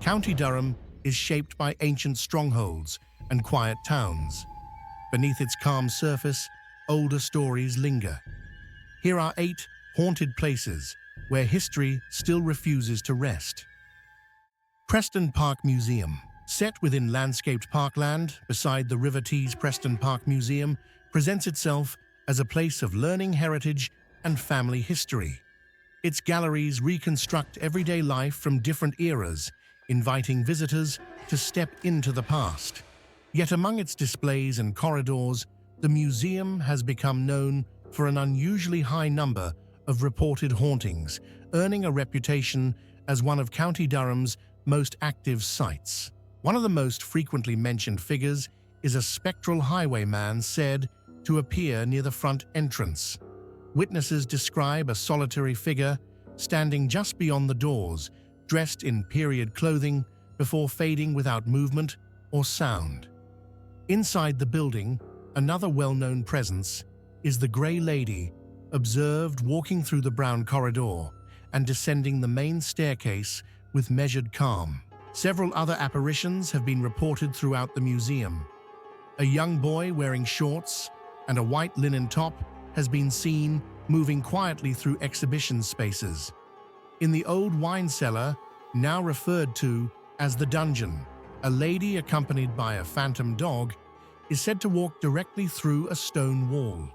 County Durham is shaped by ancient strongholds and quiet towns. Beneath its calm surface, older stories linger. Here are 8 haunted places where history still refuses to rest. Preston Park Museum. Set within landscaped parkland beside the River Tees, Preston Park Museum presents itself as a place of learning, heritage, and family history. Its galleries reconstruct everyday life from different eras, inviting visitors to step into the past. Yet among its displays and corridors, the museum has become known for an unusually high number of reported hauntings, earning a reputation as one of County Durham's most active sites. One of the most frequently mentioned figures is a spectral highwayman said to appear near the front entrance. Witnesses describe a solitary figure standing just beyond the doors, dressed in period clothing before fading without movement or sound. Inside the building, another well-known presence is the Grey Lady, observed walking through the brown corridor and descending the main staircase with measured calm. Several other apparitions have been reported throughout the museum. A young boy wearing shorts and a white linen top has been seen moving quietly through exhibition spaces. In the old wine cellar, now referred to as the dungeon, a lady accompanied by a phantom dog is said to walk directly through a stone wall.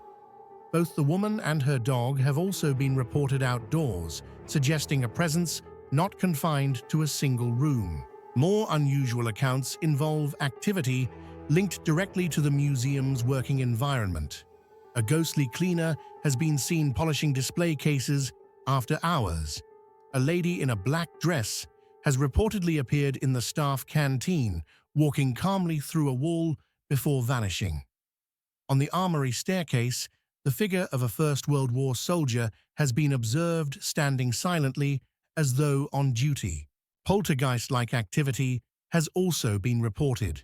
Both the woman and her dog have also been reported outdoors, suggesting a presence not confined to a single room. More unusual accounts involve activity linked directly to the museum's working environment. A ghostly cleaner has been seen polishing display cases after hours. A lady in a black dress has reportedly appeared in the staff canteen, walking calmly through a wall before vanishing. On the armory staircase, the figure of a First World War soldier has been observed standing silently as though on duty. Poltergeist-like activity has also been reported.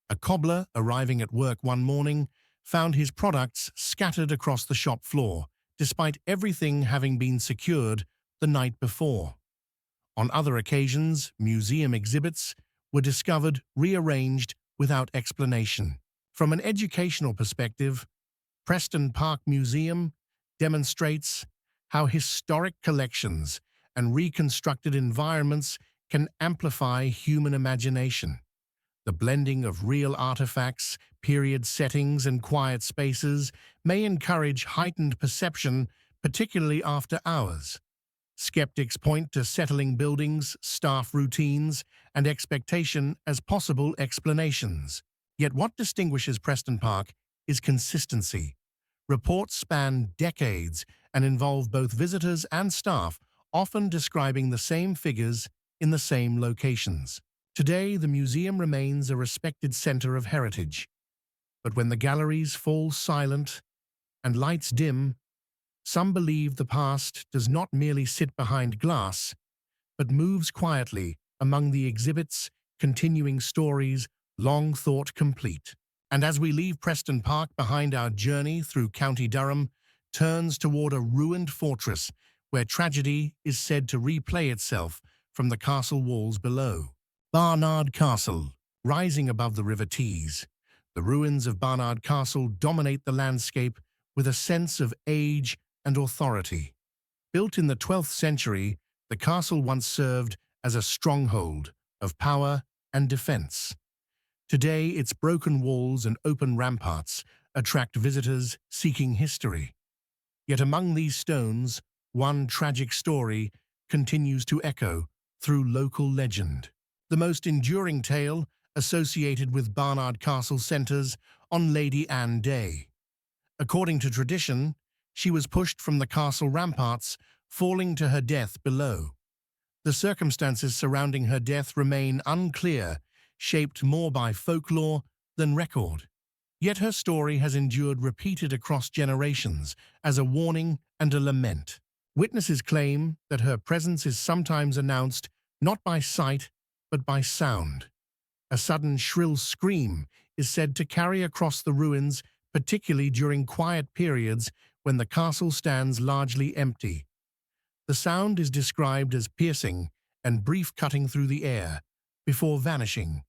A cobbler arriving at work one morning found his products scattered across the shop floor, despite everything having been secured the night before. On other occasions, museum exhibits were discovered rearranged without explanation. From an educational perspective, Preston Park Museum demonstrates how historic collections and reconstructed environments can amplify human imagination. The blending of real artifacts, period settings, and quiet spaces may encourage heightened perception, particularly after hours. Skeptics point to settling buildings, staff routines, and expectation as possible explanations. Yet what distinguishes Preston Park is consistency. Reports span decades and involve both visitors and staff, often describing the same figures in the same locations. Today, the museum remains a respected center of heritage. But when the galleries fall silent and lights dim, some believe the past does not merely sit behind glass, but moves quietly among the exhibits, continuing stories long thought complete. And as we leave Preston Park behind, our journey through County Durham turns toward a ruined fortress where tragedy is said to replay itself from the castle walls below. Barnard Castle, rising above the River Tees. The ruins of Barnard Castle dominate the landscape with a sense of age and authority. Built in the 12th century, the castle once served as a stronghold of power and defense. Today, its broken walls and open ramparts attract visitors seeking history. Yet among these stones, one tragic story continues to echo through local legend. The most enduring tale associated with Barnard Castle centers on Lady Anne Day. According to tradition, she was pushed from the castle ramparts, falling to her death below. The circumstances surrounding her death remain unclear, shaped more by folklore than record. Yet her story has endured repeated across generations as a warning and a lament. Witnesses claim that her presence is sometimes announced not by sight, but by sound. A sudden shrill scream is said to carry across the ruins, particularly during quiet periods when the castle stands largely empty. The sound is described as piercing and brief cutting through the air before vanishing,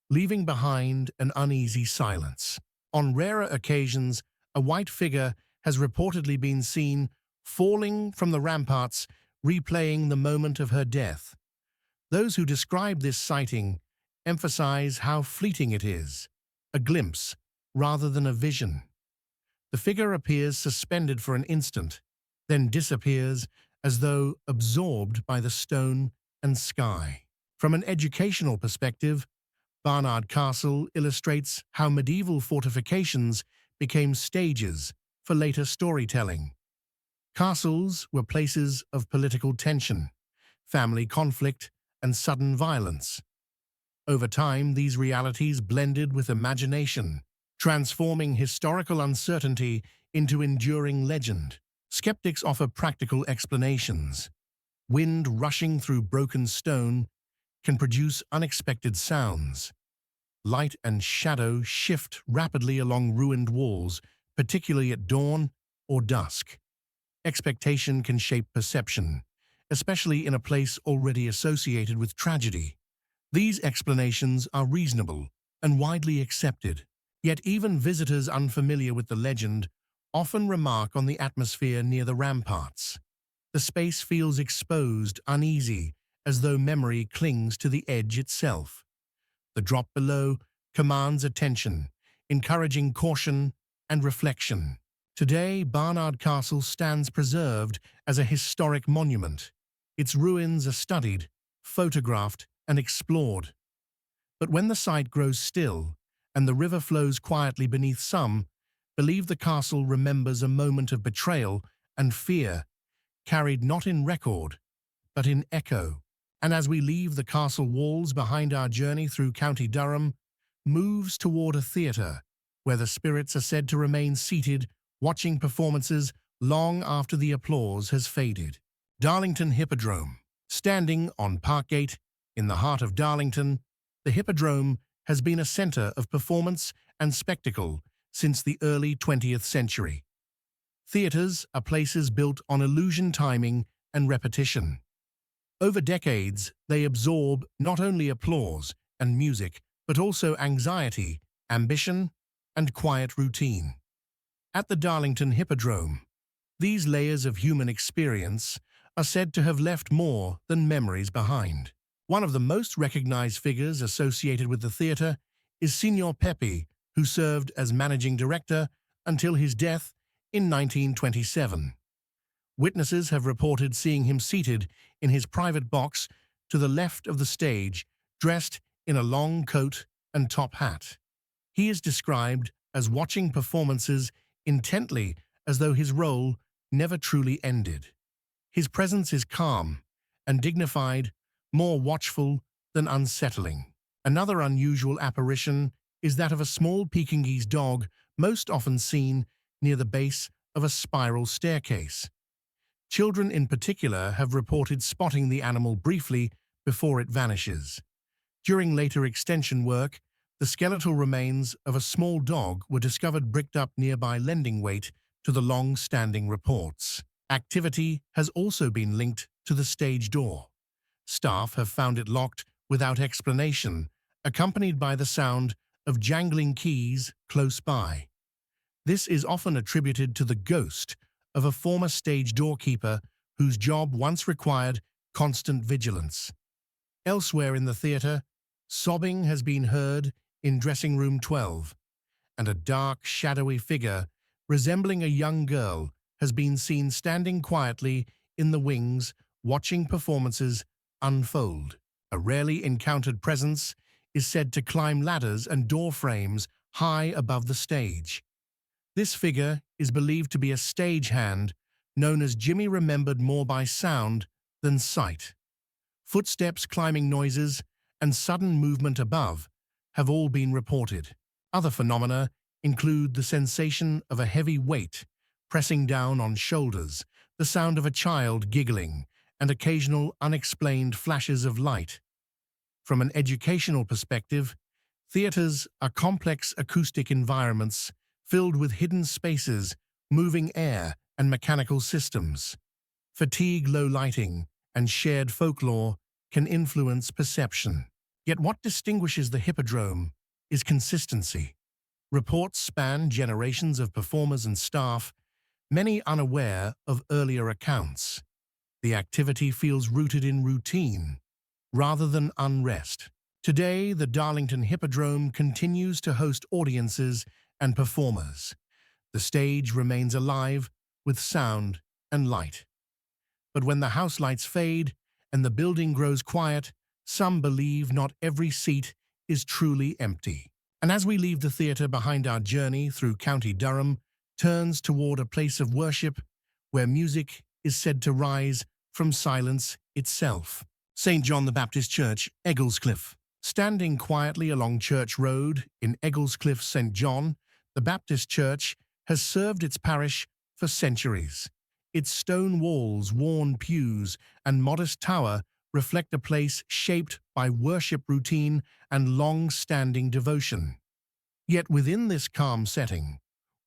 leaving behind an uneasy silence. On rarer occasions, a white figure has reportedly been seen falling from the ramparts, replaying the moment of her death. Those who describe this sighting emphasize how fleeting it is, a glimpse rather than a vision. The figure appears suspended for an instant, then disappears as though absorbed by the stone and sky. From an educational perspective, Barnard Castle illustrates how medieval fortifications became stages for later storytelling. Castles were places of political tension, family conflict, and sudden violence. Over time, these realities blended with imagination, transforming historical uncertainty into enduring legend. Skeptics offer practical explanations. Wind rushing through broken stone can produce unexpected sounds. Light and shadow shift rapidly along ruined walls, particularly at dawn or dusk. Expectation can shape perception, especially in a place already associated with tragedy. These explanations are reasonable and widely accepted, yet even visitors unfamiliar with the legend often remark on the atmosphere near the ramparts. The space feels exposed, uneasy, as though memory clings to the edge itself. The drop below commands attention, encouraging caution and reflection. Today, Barnard Castle stands preserved as a historic monument. Its ruins are studied, photographed, and explored. But when the site grows still and the river flows quietly beneath, some believe the castle remembers a moment of betrayal and fear, carried not in record, but in echo. And as we leave the castle walls behind, our journey through County Durham moves toward a theatre where the spirits are said to remain seated, watching performances long after the applause has faded. Darlington Hippodrome. Standing on Parkgate in the heart of Darlington, the Hippodrome has been a centre of performance and spectacle since the early 20th century. Theatres are places built on illusion, timing, and repetition. Over decades, they absorb not only applause and music, but also anxiety, ambition, and quiet routine. At the Darlington Hippodrome, these layers of human experience are said to have left more than memories behind. One of the most recognized figures associated with the theatre is Signor Pepe, who served as managing director until his death in 1927. Witnesses have reported seeing him seated in his private box to the left of the stage, dressed in a long coat and top hat. He is described as watching performances intently, as though his role never truly ended. His presence is calm and dignified, more watchful than unsettling. Another unusual apparition is that of a small Pekingese dog, most often seen near the base of a spiral staircase. Children in particular have reported spotting the animal briefly before it vanishes. During later extension work, the skeletal remains of a small dog were discovered bricked up nearby, lending weight to the long-standing reports. Activity has also been linked to the stage door. Staff have found it locked without explanation, accompanied by the sound of jangling keys close by. This is often attributed to the ghost of a former stage doorkeeper whose job once required constant vigilance. Elsewhere in the theatre, sobbing has been heard in dressing room 12, and a dark, shadowy figure resembling a young girl has been seen standing quietly in the wings, watching performances unfold. A rarely encountered presence is said to climb ladders and door frames high above the stage. This figure is believed to be a stagehand known as Jimmy, remembered more by sound than sight. Footsteps, climbing noises, and sudden movement above have all been reported. Other phenomena include the sensation of a heavy weight pressing down on shoulders, the sound of a child giggling, and occasional unexplained flashes of light. From an educational perspective, theatres are complex acoustic environments filled with hidden spaces, moving air, and mechanical systems. Fatigue, low lighting, and shared folklore can influence perception. Yet what distinguishes the Hippodrome is consistency. Reports span generations of performers and staff, many unaware of earlier accounts. The activity feels rooted in routine, rather than unrest. Today, the Darlington Hippodrome continues to host audiences and performers. The stage remains alive with sound and light. But when the house lights fade and the building grows quiet, some believe not every seat is truly empty. And as we leave the theatre behind, our journey through County Durham turns toward a place of worship where music is said to rise from silence itself. St. John the Baptist Church, Egglescliffe. Standing quietly along Church Road in Egglescliffe, St. John, the Baptist Church has served its parish for centuries. Its stone walls, worn pews, and modest tower reflect a place shaped by worship routine and long-standing devotion. Yet within this calm setting,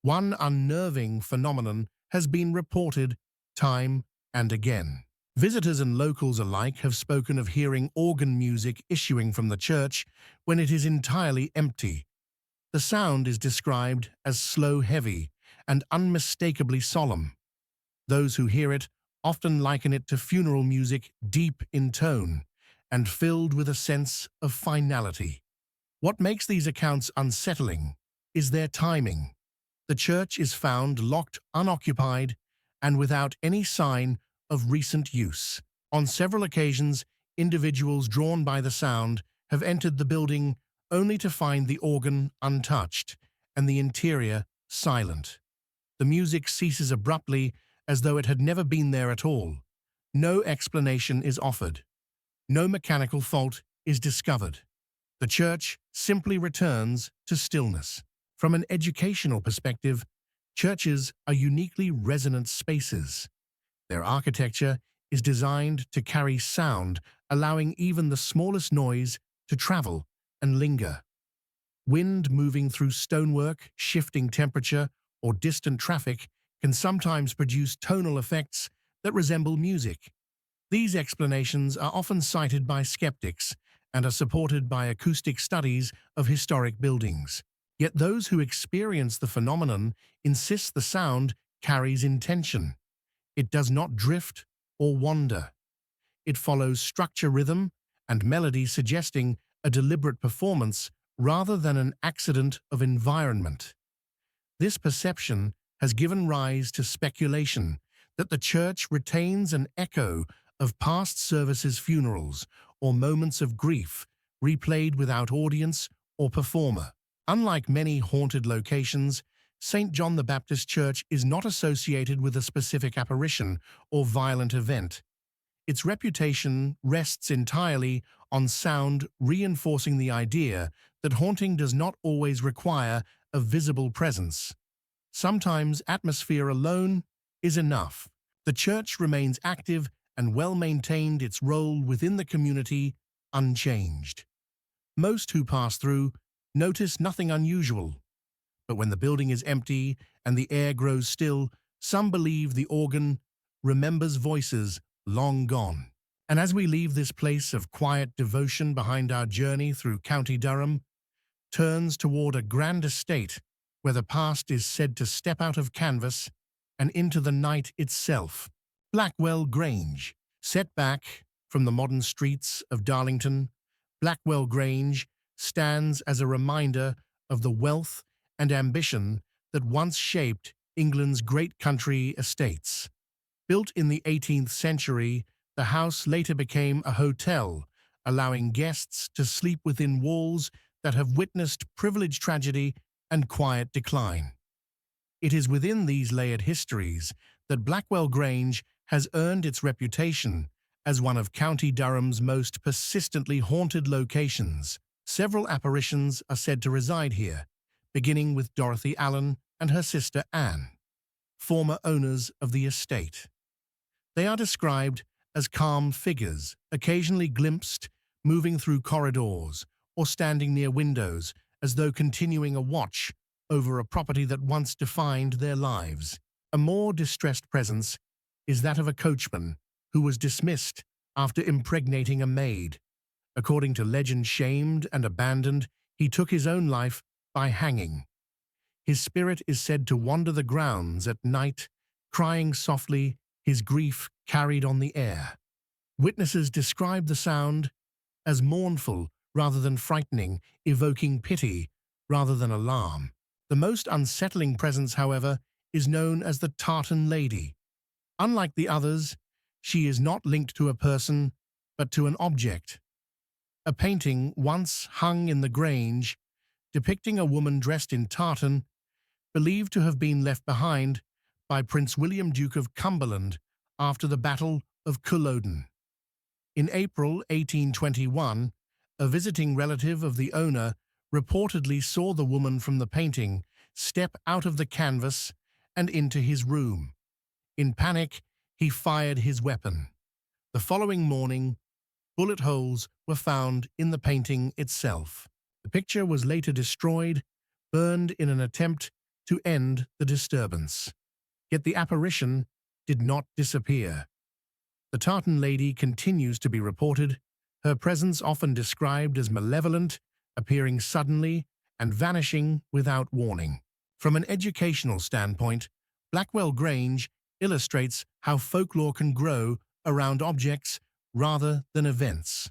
one unnerving phenomenon has been reported time and again. Visitors and locals alike have spoken of hearing organ music issuing from the church when it is entirely empty. The sound is described as slow-heavy and unmistakably solemn. Those who hear it often liken it to funeral music, deep in tone and filled with a sense of finality. What makes these accounts unsettling is their timing. The church is found locked, unoccupied, and without any sign of recent use. On several occasions, individuals drawn by the sound have entered the building only to find the organ untouched and the interior silent. The music ceases abruptly, as though it had never been there at all. No explanation is offered. No mechanical fault is discovered. The church simply returns to stillness. From an educational perspective, churches are uniquely resonant spaces. Their architecture is designed to carry sound, allowing even the smallest noise to travel and linger. Wind moving through stonework, shifting temperature, or distant traffic can sometimes produce tonal effects that resemble music. These explanations are often cited by skeptics and are supported by acoustic studies of historic buildings. Yet those who experience the phenomenon insist the sound carries intention. It does not drift or wander. It follows structure, rhythm, and melody, suggesting a deliberate performance rather than an accident of environment. This perception has given rise to speculation that the church retains an echo of past services, funerals, or moments of grief replayed without audience or performer. Unlike many haunted locations, St. John the Baptist Church is not associated with a specific apparition or violent event. Its reputation rests entirely on sound, reinforcing the idea that haunting does not always require a visible presence. Sometimes atmosphere alone is enough. The church remains active and well-maintained, its role within the community unchanged. Most who pass through notice nothing unusual. But when the building is empty and the air grows still, some believe the organ remembers voices long gone. And as we leave this place of quiet devotion behind, our journey through County Durham turns toward a grand estate where the past is said to step out of canvas and into the night itself. Blackwell Grange. Set back from the modern streets of Darlington, Blackwell Grange stands as a reminder of the wealth and ambition that once shaped England's great country estates. Built in the 18th century, the house later became a hotel, allowing guests to sleep within walls that have witnessed privileged tragedy and quiet decline. It is within these layered histories that Blackwell Grange has earned its reputation as one of County Durham's most persistently haunted locations. Several apparitions are said to reside here, beginning with Dorothy Allen and her sister Anne, former owners of the estate. They are described as calm figures, occasionally glimpsed moving through corridors or standing near windows as though continuing a watch over a property that once defined their lives. A more distressed presence is that of a coachman who was dismissed after impregnating a maid. According to legend, shamed and abandoned, he took his own life by hanging. His spirit is said to wander the grounds at night, crying softly, his grief carried on the air. Witnesses describe the sound as mournful rather than frightening, evoking pity rather than alarm. The most unsettling presence, however, is known as the Tartan Lady. Unlike the others, she is not linked to a person, but to an object. A painting once hung in the Grange, depicting a woman dressed in tartan, believed to have been left behind by Prince William, Duke of Cumberland, after the Battle of Culloden. In April 1821, a visiting relative of the owner reportedly saw the woman from the painting step out of the canvas and into his room. In panic, he fired his weapon. The following morning, bullet holes were found in the painting itself. The picture was later destroyed, burned in an attempt to end the disturbance. Yet the apparition did not disappear. The Tartan Lady continues to be reported, her presence often described as malevolent, appearing suddenly and vanishing without warning. From an educational standpoint, Blackwell Grange illustrates how folklore can grow around objects rather than events.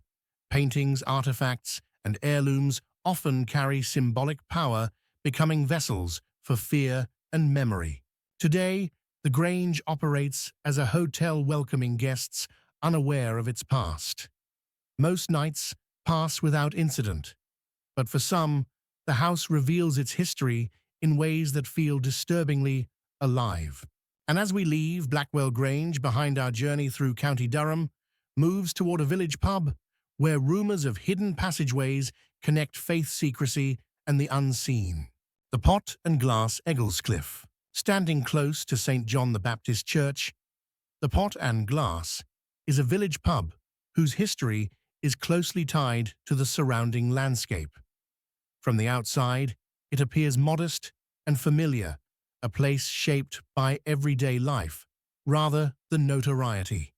Paintings, artifacts, and heirlooms often carry symbolic power, becoming vessels for fear and memory. Today, the Grange operates as a hotel welcoming guests unaware of its past. Most nights pass without incident, but for some, the house reveals its history in ways that feel disturbingly alive. And as we leave Blackwell Grange behind, our journey through County Durham moves toward a village pub where rumors of hidden passageways connect faith, secrecy, and the unseen. The Pot and Glass, Egglescliffe. Standing close to St. John the Baptist Church, the Pot and Glass is a village pub whose history is closely tied to the surrounding landscape. From the outside, it appears modest and familiar, a place shaped by everyday life rather than notoriety.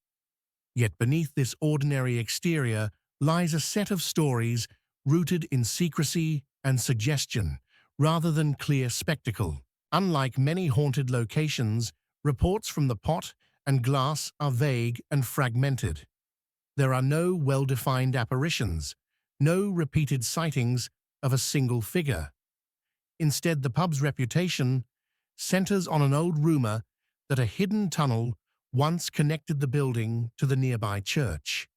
Yet beneath this ordinary exterior lies a set of stories rooted in secrecy and suggestion rather than clear spectacle. Unlike many haunted locations, reports from the Pot and Glass are vague and fragmented. There are no well-defined apparitions, no repeated sightings of a single figure. Instead, the pub's reputation centers on an old rumor that a hidden tunnel once connected the building to the nearby church.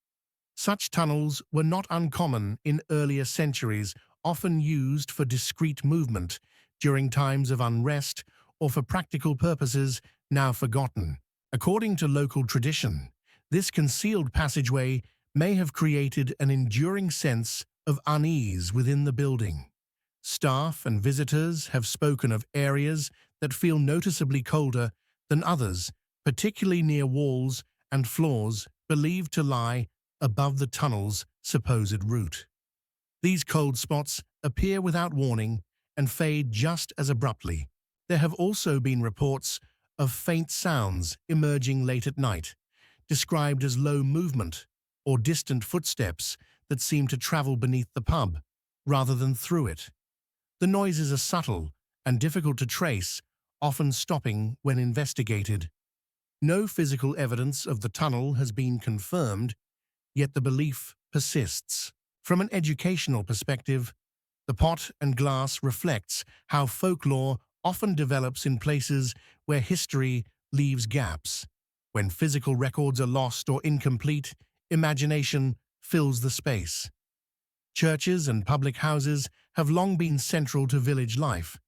Such tunnels were not uncommon in earlier centuries, often used for discreet movement during times of unrest or for practical purposes now forgotten. According to local tradition, this concealed passageway may have created an enduring sense of unease within the building. Staff and visitors have spoken of areas that feel noticeably colder than others, particularly near walls and floors believed to lie above the tunnel's supposed route. These cold spots appear without warning and fade just as abruptly. There have also been reports of faint sounds emerging late at night, described as low movement or distant footsteps that seem to travel beneath the pub rather than through it. The noises are subtle and difficult to trace, often stopping when investigated. No physical evidence of the tunnel has been confirmed, yet the belief persists. From an educational perspective, the Pot and Glass reflects how folklore often develops in places where history leaves gaps. When physical records are lost or incomplete, imagination fills the space. Churches and public houses have long been central to village life,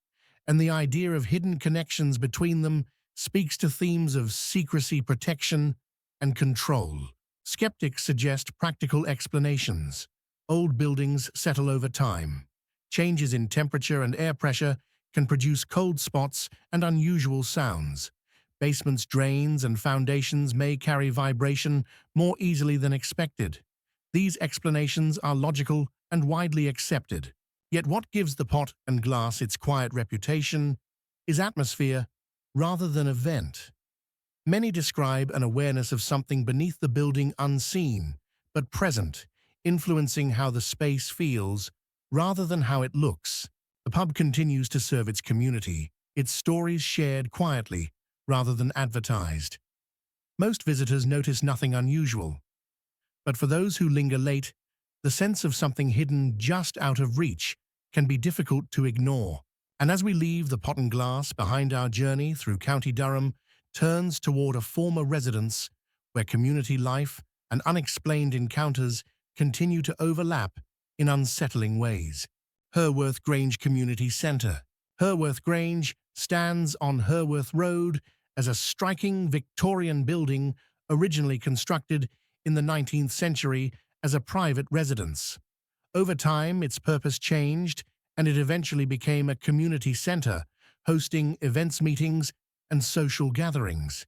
and the idea of hidden connections between them speaks to themes of secrecy, protection, and control. Skeptics suggest practical explanations. Old buildings settle over time. Changes in temperature and air pressure can produce cold spots and unusual sounds. Basements, drains, and foundations may carry vibration more easily than expected. These explanations are logical and widely accepted. Yet what gives the Pot and Glass its quiet reputation is atmosphere rather than event. Many describe an awareness of something beneath the building unseen, but present, influencing how the space feels rather than how it looks. The pub continues to serve its community, its stories shared quietly rather than advertised. Most visitors notice nothing unusual, but for those who linger late, the sense of something hidden just out of reach can be difficult to ignore. And as we leave the pot and glass behind, our journey through County Durham turns toward a former residence where community life and unexplained encounters continue to overlap in unsettling ways. Herworth Grange Community Centre. Herworth Grange stands on Herworth Road as a striking Victorian building originally constructed in the 19th century as a private residence. Over time, its purpose changed, and it eventually became a community centre, hosting events, meetings, and social gatherings.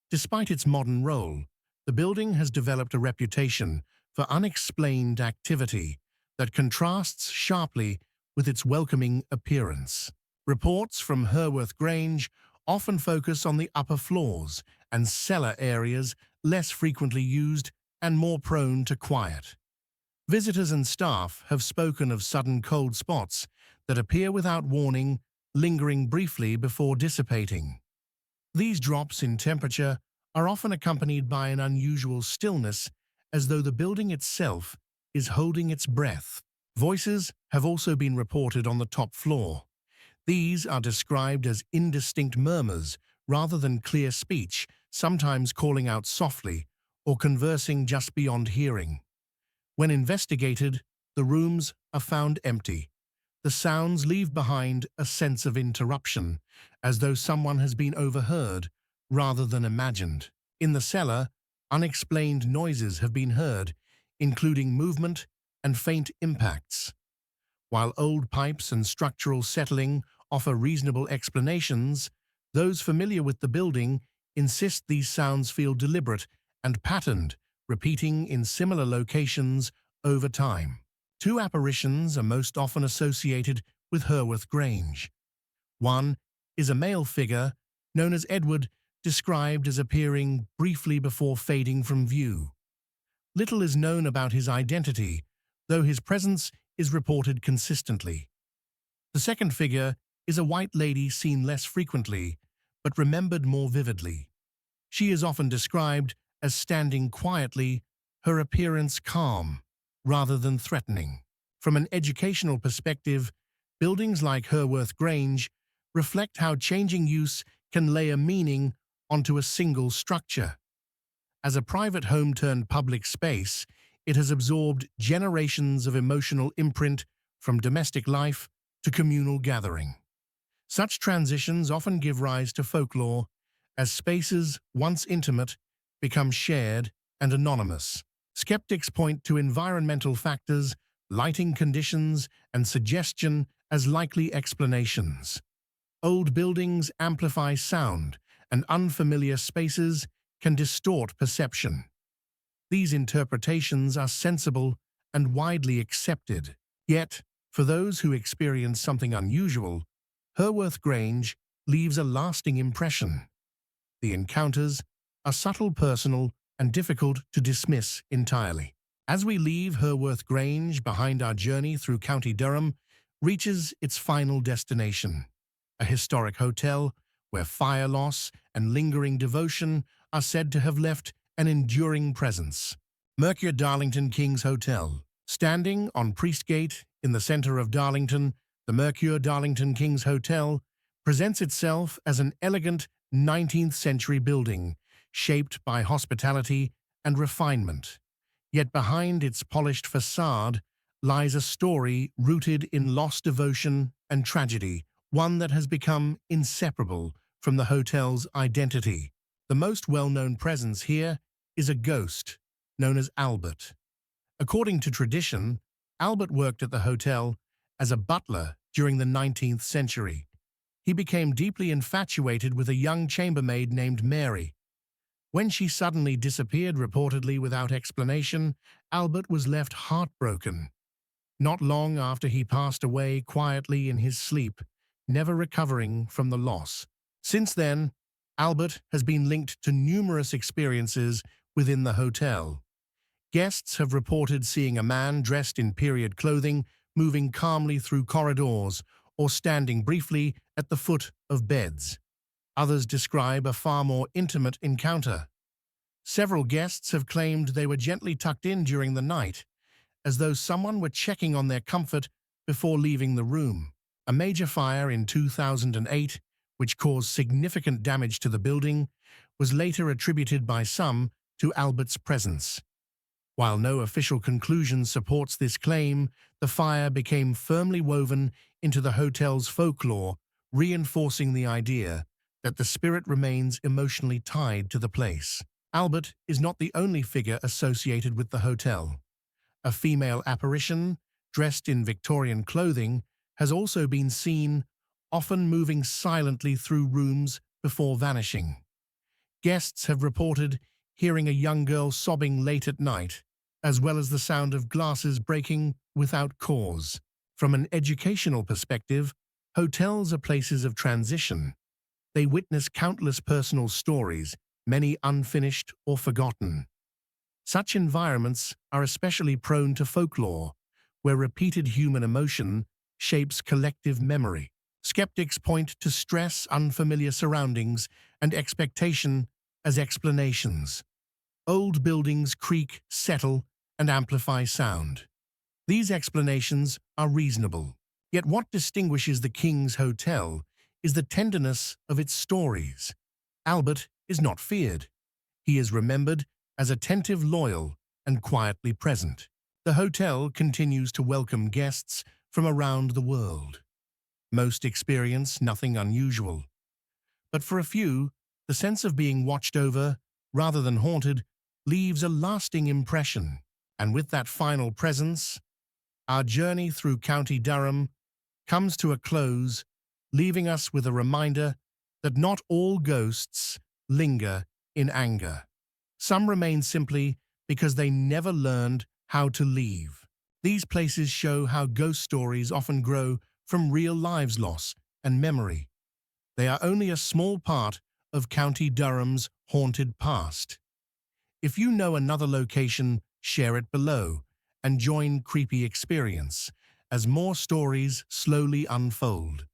Despite its modern role, the building has developed a reputation for unexplained activity that contrasts sharply with its welcoming appearance. Reports from Herworth Grange often focus on the upper floors and cellar areas, less frequently used and more prone to quiet. Visitors and staff have spoken of sudden cold spots that appear without warning, lingering briefly before dissipating. These drops in temperature are often accompanied by an unusual stillness, as though the building itself is holding its breath. Voices have also been reported on the top floor. These are described as indistinct murmurs rather than clear speech, sometimes calling out softly or conversing just beyond hearing. When investigated, the rooms are found empty. The sounds leave behind a sense of interruption, as though someone has been overheard rather than imagined. In the cellar, unexplained noises have been heard, including movement and faint impacts. While old pipes and structural settling offer reasonable explanations, those familiar with the building insist these sounds feel deliberate and patterned, repeating in similar locations over time. Two apparitions are most often associated with Herworth Grange. One is a male figure known as Edward, described as appearing briefly before fading from view. Little is known about his identity, though his presence is reported consistently. The second figure is a white lady seen less frequently, but remembered more vividly. She is often described as standing quietly, her appearance calm, rather than threatening. From an educational perspective, buildings like Herworth Grange reflect how changing use can layer meaning onto a single structure. As a private home turned public space, it has absorbed generations of emotional imprint from domestic life to communal gathering. Such transitions often give rise to folklore, as spaces, once intimate, become shared and anonymous. Skeptics point to environmental factors, lighting conditions, and suggestion as likely explanations. Old buildings amplify sound, and unfamiliar spaces can distort perception. These interpretations are sensible and widely accepted. Yet, for those who experience something unusual, Herworth Grange leaves a lasting impression. The encounters are subtle, personal, and difficult to dismiss entirely. As we leave Herworth Grange behind, our journey through County Durham reaches its final destination, a historic hotel where fire loss and lingering devotion are said to have left an enduring presence. Mercure Darlington King's Hotel. Standing on Priestgate in the center of Darlington, the Mercure Darlington King's Hotel presents itself as an elegant 19th century building shaped by hospitality and refinement. Yet behind its polished facade lies a story rooted in lost devotion and tragedy, one that has become inseparable from the hotel's identity. The most well-known presence here is a ghost known as Albert. According to tradition, Albert worked at the hotel as a butler during the 19th century. He became deeply infatuated with a young chambermaid named Mary. When she suddenly disappeared, reportedly without explanation, Albert was left heartbroken. Not long after, he passed away quietly in his sleep, never recovering from the loss. Since then, Albert has been linked to numerous experiences within the hotel. Guests have reported seeing a man dressed in period clothing moving calmly through corridors or standing briefly at the foot of beds. Others describe a far more intimate encounter. Several guests have claimed they were gently tucked in during the night, as though someone were checking on their comfort before leaving the room. A major fire in 2008, which caused significant damage to the building, was later attributed by some to Albert's presence. While no official conclusion supports this claim, the fire became firmly woven into the hotel's folklore, reinforcing the idea that the spirit remains emotionally tied to the place. Albert is not the only figure associated with the hotel. A female apparition, dressed in Victorian clothing, has also been seen, often moving silently through rooms before vanishing. Guests have reported hearing a young girl sobbing late at night, as well as the sound of glasses breaking without cause. From an educational perspective, hotels are places of transition. They witness countless personal stories, many unfinished or forgotten. Such environments are especially prone to folklore, where repeated human emotion shapes collective memory. Skeptics point to stress, unfamiliar surroundings, and expectation as explanations. Old buildings creak, settle, and amplify sound. These explanations are reasonable. Yet what distinguishes the King's Hotel is the tenderness of its stories. Albert is not feared. He is remembered as attentive, loyal, and quietly present. The hotel continues to welcome guests from around the world. Most experience nothing unusual. But for a few, the sense of being watched over, rather than haunted, leaves a lasting impression. And with that final presence, our journey through County Durham comes to a close, leaving us with a reminder that not all ghosts linger in anger. Some remain simply because they never learned how to leave. These places show how ghost stories often grow from real lives loss and memory. They are only a small part of County Durham's haunted past. If you know another location, share it below and join Creepy Experience as more stories slowly unfold.